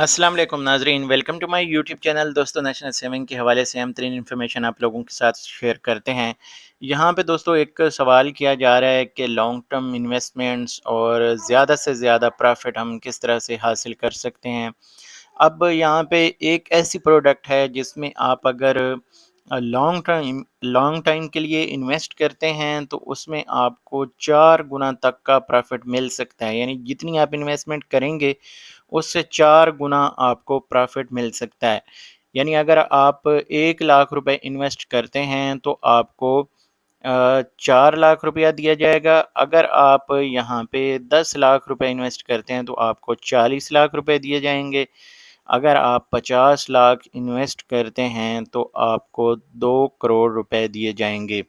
अस्सलाम वालेकुम नाजरीन, welcome to my YouTube channel. दोस्तों, नेशनल सेविंग के हवाले से हम तरीन इन्फॉर्मेशन आप लोगों के साथ शेयर करते हैं। यहाँ पे दोस्तों एक सवाल किया जा रहा है कि लॉन्ग टर्म इन्वेस्टमेंट्स और ज़्यादा से ज़्यादा प्रॉफिट हम किस तरह से हासिल कर सकते हैं। अब यहाँ पे एक ऐसी प्रोडक्ट है जिसमें आप अगर लॉन्ग टाइम के लिए इन्वेस्ट करते हैं तो उसमें आपको 4 गुना तक का प्रॉफिट मिल सकता है। यानी जितनी आप इन्वेस्टमेंट करेंगे उससे 4 गुना आपको प्रॉफिट मिल सकता है। यानी अगर आप 1 लाख रुपए इन्वेस्ट करते हैं तो आपको 4 लाख रुपया दिया जाएगा। अगर आप यहाँ पे 10 लाख रुपए इन्वेस्ट करते हैं तो आपको 40 लाख रुपए दिए जाएँगे। अगर आप 50 लाख इन्वेस्ट करते हैं तो आपको 2 करोड़ रुपए दिए जाएँगे।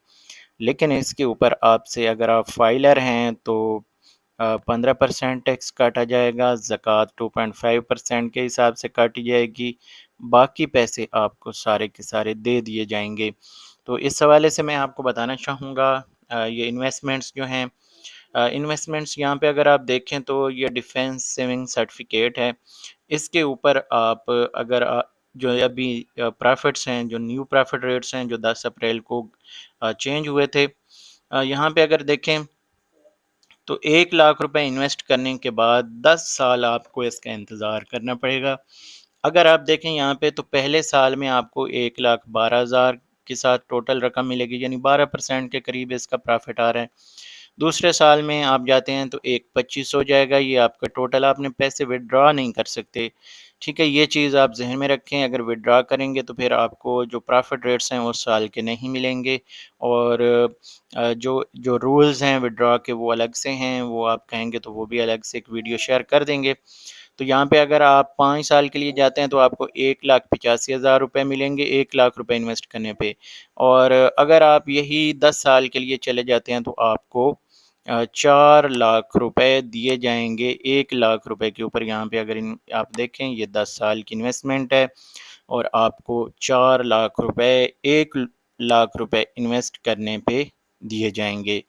लेकिन इसके ऊपर आपसे अगर आप फाइलर हैं तो 15% टैक्स काटा जाएगा, ज़कात 2.5% के हिसाब से काटी जाएगी, बाकी पैसे आपको सारे के सारे दे दिए जाएँगे। तो इस हवाले से मैं आपको बताना चाहूँगा ये इन्वेस्टमेंट्स जो हैं इन्वेस्टमेंट्स यहाँ पे अगर आप देखें तो ये डिफेंस सेविंग सर्टिफिकेट है। इसके ऊपर आप अगर जो अभी प्रॉफिट्स हैं, जो न्यू प्रॉफिट रेट्स हैं, जो 10 अप्रैल को चेंज हुए थे, यहाँ पे अगर देखें तो 1 लाख रुपए इन्वेस्ट करने के बाद 10 साल आपको इसका इंतज़ार करना पड़ेगा। अगर आप देखें यहाँ पे तो पहले साल में आपको 1,12,000 के साथ टोटल रकम मिलेगी, यानी 12% के करीब इसका प्रॉफिट आ रहा है। दूसरे साल में आप जाते हैं तो 1,25 हो जाएगा, ये आपका टोटल, आपने पैसे विथड्रॉ नहीं कर सकते। ठीक है, ये चीज़ आप ज़हन में रखें। अगर विथड्रॉ करेंगे तो फिर आपको जो प्रॉफिट रेट्स हैं उस साल के नहीं मिलेंगे और जो जो रूल्स हैं विथड्रॉ के वो अलग से हैं, वो आप कहेंगे तो वो भी अलग से एक वीडियो शेयर कर देंगे। तो यहाँ पे अगर आप 5 साल के लिए जाते हैं तो आपको 1,85,000 रुपए मिलेंगे 1 लाख रुपए इन्वेस्ट करने पे, और अगर आप यही 10 साल के लिए चले जाते हैं तो आपको 4 लाख रुपए दिए जाएँगे 1 लाख रुपए के ऊपर। यहाँ पे अगर इन आप देखें ये 10 साल की इन्वेस्टमेंट है और आपको 4 लाख रुपए 1 लाख रुपए इन्वेस्ट करने पे दिए जाएँगे।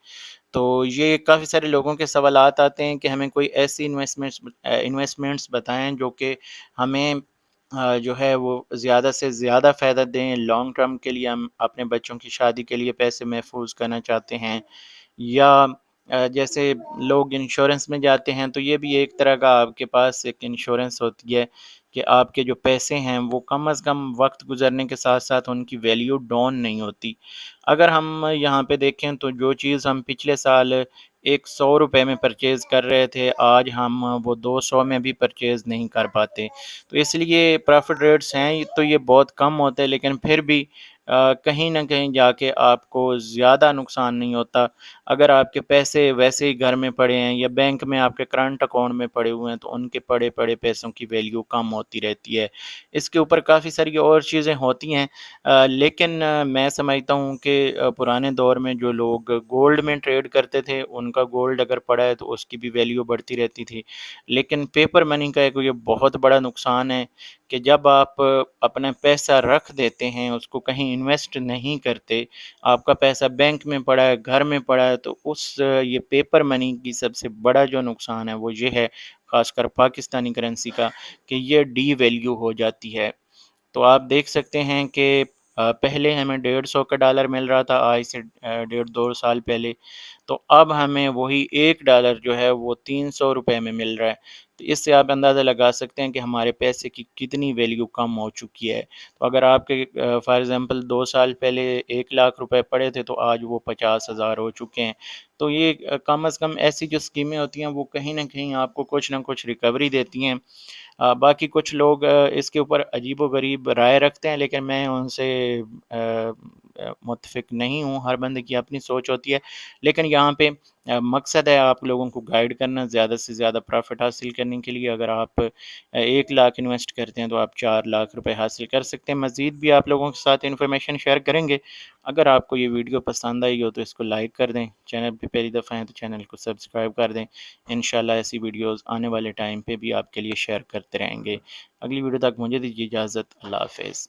तो ये काफ़ी सारे लोगों के सवालात आते हैं कि हमें कोई ऐसी इन्वेस्टमेंट्स बताएँ जो कि हमें जो है वो ज़्यादा से ज़्यादा फ़ायदा दें। लॉन्ग टर्म के लिए हम अपने बच्चों की शादी के लिए पैसे महफ़ूज़ करना चाहते हैं, या जैसे लोग इंश्योरेंस में जाते हैं तो ये भी एक तरह का आपके पास एक इंश्योरेंस होती है कि आपके जो पैसे हैं वो कम अज़ कम वक्त गुजरने के साथ साथ उनकी वैल्यू डाउन नहीं होती। अगर हम यहाँ पे देखें तो जो चीज़ हम पिछले साल एक 100 रुपए में परचेज़ कर रहे थे, आज हम वो 200 में भी परचेज़ नहीं कर पाते। तो इसलिए प्रॉफ़िट रेट्स हैं तो ये बहुत कम होते हैं, लेकिन फिर भी कहीं न कहीं जाके आपको ज़्यादा नुकसान नहीं होता। अगर आपके पैसे वैसे ही घर में पड़े हैं या बैंक में आपके करंट अकाउंट में पड़े हुए हैं तो उनके पड़े-पड़े पैसों की वैल्यू कम होती रहती है। इसके ऊपर काफ़ी सारी और चीज़ें होती हैं, लेकिन मैं समझता हूँ कि पुराने दौर में जो लोग गोल्ड में ट्रेड करते थे, उनका गोल्ड अगर पड़ा है तो उसकी भी वैल्यू बढ़ती रहती थी। लेकिन पेपर मनी का एक ये बहुत बड़ा नुकसान है कि जब आप अपना पैसा रख देते हैं, उसको कहीं इन्वेस्ट नहीं करते, आपका पैसा बैंक में पड़ा है, घर में पड़ा है, तो उस ये पेपर मनी की सबसे बड़ा जो नुकसान है वो ये है, ख़ासकर पाकिस्तानी करेंसी का, कि ये डीवैल्यू हो जाती है। तो आप देख सकते हैं कि पहले हमें 150 का डॉलर मिल रहा था, आज से डेढ़ 2 साल पहले, तो अब हमें वही 1 डॉलर जो है वो 300 रुपए में मिल रहा है। तो इससे आप अंदाज़ा लगा सकते हैं कि हमारे पैसे की कितनी वैल्यू कम हो चुकी है। तो अगर आपके फॉर एग्ज़ाम्पल 2 साल पहले 1 लाख रुपए पड़े थे तो आज वो 50,000 हो चुके हैं। तो ये कम अज़ कम ऐसी जो स्कीमें होती हैं वो कहीं न कहीं आपको कुछ न कुछ रिकवरी देती हैं। बाकी कुछ लोग इसके ऊपर अजीबो-गरीब राय रखते हैं, लेकिन मैं उनसे मुत्फ़िक नहीं हूँ, हर बंदे की अपनी सोच होती है। लेकिन यहाँ पे मकसद है आप लोगों को गाइड करना, ज़्यादा से ज़्यादा प्रॉफ़िट हासिल करने के लिए। अगर आप 1 लाख इन्वेस्ट करते हैं तो आप 4 लाख रुपए हासिल कर सकते हैं। मज़ीद भी आप लोगों के साथ इन्फॉर्मेशन शेयर करेंगे। अगर आपको ये वीडियो पसंद आई हो तो इसको लाइक कर दें, चैनल पे पहली दफ़ा हैं तो चैनल को सब्सक्राइब कर दें। इंशाल्लाह ऐसी वीडियोज़ आने वाले टाइम पे भी आपके लिए शेयर करते रहेंगे। अगली वीडियो तक मुझे दीजिए इजाज़त। अल्लाह हाफ़िज़।